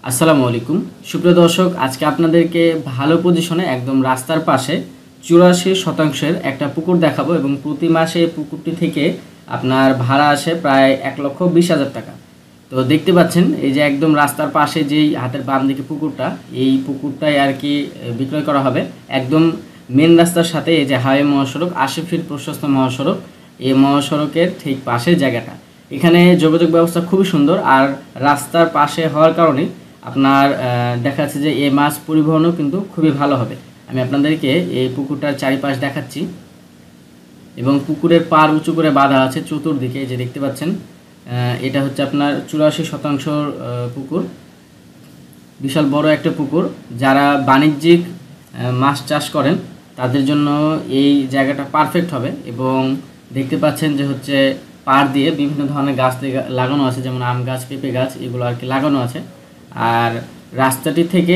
আসসালামু আলাইকুম সুপ্রিয় দর্শক, আজকে আপনাদেরকে ভালো পজিশনে একদম রাস্তার পাশে 84% একটা পুকুর দেখাবো এবং প্রতি মাসে এই পুকুরটি থেকে আপনার ভাড়া আসে প্রায় 1,20,000 টাকা। তো দেখতে পাচ্ছেন এই যে একদম রাস্তার পাশে যেই হাতের বাম দিকে পুকুরটা, এই পুকুরটাই আর কি বিক্রয় করা হবে একদম মেন রাস্তার সাথে। এই যে হাইওয়ে মহাসড়ক 80 ফিট প্রশস্ত মহাসড়ক, এই মহাসড়কের ঠিক পাশের জায়গাটা, এখানে যোগাযোগ ব্যবস্থা খুবই সুন্দর। আর রাস্তার পাশে হওয়ার কারণে আপনার দেখা যাচ্ছে যে এই মাছ পরিবহনও কিন্তু খুবই ভালো হবে। আমি আপনাদেরকে এই পুকুরটার চারিপাশ দেখাচ্ছি এবং পুকুরের পাড় উঁচু করে বাঁধা আছে চতুর্দিকে, যে দেখতে পাচ্ছেন এটা হচ্ছে আপনার 84% পুকুর, বিশাল বড় একটা পুকুর। যারা বাণিজ্যিক মাছ চাষ করেন তাদের জন্য এই জায়গাটা পারফেক্ট হবে। এবং দেখতে পাচ্ছেন যে হচ্ছে পাড় দিয়ে বিভিন্ন ধরনের গাছ লাগানো আছে, যেমন আম গাছ, পেঁপে গাছ, এগুলো আর কি লাগানো আছে। আর রাস্তাটি থেকে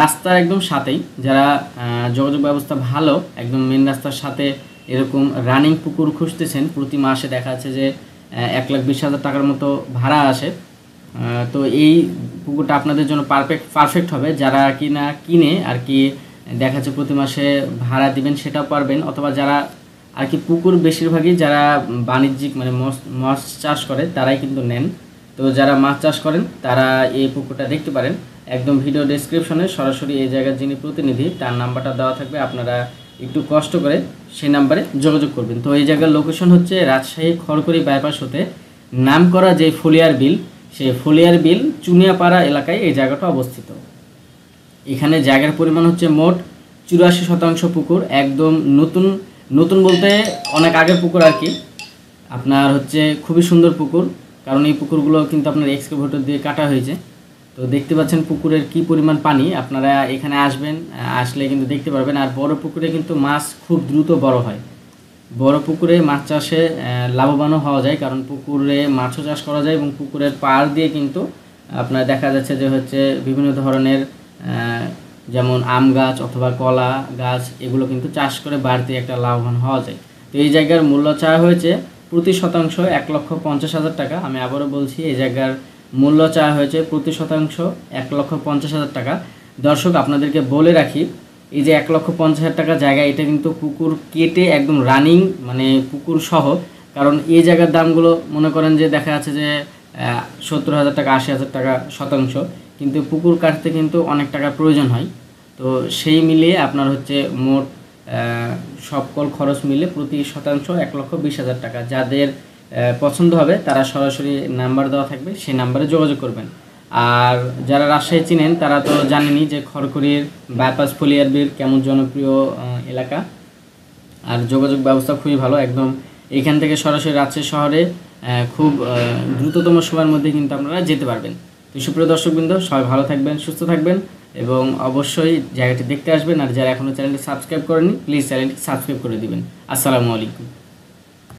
রাস্তার একদম সাথেই যারা যোগাযোগ ব্যবস্থা ভালো, একদম মেন রাস্তার সাথে এরকম রানিং পুকুর খুঁজতেছেন, প্রতি মাসে দেখা যাচ্ছে যে 1,20,000 টাকার মতো ভাড়া আসে। তো এই পুকুরটা আপনাদের জন্য পারফেক্ট হবে। যারা কিনা কিনে আর কি দেখা যাচ্ছে প্রতি মাসে ভাড়া দিবেন সেটাও পারবেন, অথবা যারা আর কি পুকুর বেশিরভাগই যারা বাণিজ্যিক মানে মাছ চাষ করে তারাই কিন্তু নেন। তো যারা মাছ চাষ করেন তারা এই পুকুরটা দেখতে পারেন। একদম ভিডিও ডেসক্রিপশনে সরাসরি এই জায়গার যিনি প্রতিনিধি তার নাম্বারটা দেওয়া থাকবে, আপনারা একটু কষ্ট করে সেই নাম্বারে যোগাযোগ করবেন। তো এই জায়গার লোকেশন হচ্ছে রাজশাহী খড়খড়ি বাইপাস হতে নামকরা যে ফলিয়ার বিল, সেই ফলিয়ার বিল চুনিয়াপাড়া এলাকায় এই জায়গাটা অবস্থিত। এখানে জায়গার পরিমাণ হচ্ছে মোট 84% পুকুর, একদম নতুন বলতে অনেক আগের পুকুর আর কি। আপনার হচ্ছে খুবই সুন্দর পুকুর, কারণ এই পুকুরগুলো কিন্তু আপনার এক্সকাভেটর দিয়ে কাটা হয়েছে। তো দেখতে পাচ্ছেন পুকুরের কি পরিমাণ পানি, আপনারা এখানে আসবেন, আসলে কিন্তু দেখতে পারবেন। আর বড় পুকুরে কিন্তু মাছ খুব দ্রুত বড় হয়। বড় পুকুরে মাছ চাষে লাভবানও হওয়া যায়, কারণ পুকুরে মাছও চাষ করা যায় এবং পুকুরের পাড় দিয়ে কিন্তু আপনার দেখা যাচ্ছে যে হচ্ছে বিভিন্ন ধরনের যেমন আম গাছ অথবা কলা গাছ, এগুলো কিন্তু চাষ করে বাড়তি একটা লাভবান হওয়া যায়। তো এই জায়গার মূল্য চাওয়া হয়েছে প্রতি শতাংশ 1,50,000 টাকা। আমি আবারও বলছি, এই জায়গার মূল্য চাওয়া হয়েছে প্রতি শতাংশ 1,50,000 টাকা। দর্শক, আপনাদেরকে বলে রাখি, এই যে 1,50,000 টাকা জায়গা, এটা কিন্তু পুকুর কেটে একদম রানিং মানে পুকুর সহ। কারণ এই জায়গার দামগুলো মনে করেন যে দেখা যাচ্ছে যে 70,000 টাকা, 80,000 টাকা শতাংশ, কিন্তু পুকুর কাটতে কিন্তু অনেক টাকার প্রয়োজন হয়। তো সেই মিলিয়ে আপনার হচ্ছে মোট সকল খরচ মিলে প্রতি শতাংশ 1,20,000 টাকা। যাদের পছন্দ হবে তারা সরাসরি নাম্বার দেওয়া থাকবে, সেই নাম্বারে যোগাযোগ করবেন। আর যারা রাজশাহী চিনেন তারা তো জানেনই যে খড়খড়ির বাইপাস ফলিয়ার বিল কেমন জনপ্রিয় এলাকা, আর যোগাযোগ ব্যবস্থা খুবই ভালো। একদম এখান থেকে সরাসরি রাজশাহী শহরে খুব দ্রুততম সময়ের মধ্যে কিন্তু আপনারা যেতে পারবেন। তো সুপ্রিয় দর্শকবৃন্দ, সবাই ভালো থাকবেন, সুস্থ থাকবেন এবং অবশ্যই জায়গাটি দেখতে আসবেন। আর যারা এখনও চ্যানেলটি সাবস্ক্রাইব করেননি, প্লিজ চ্যানেলটি সাবস্ক্রাইব করে দিবেন। আসসালামু আলাইকুম।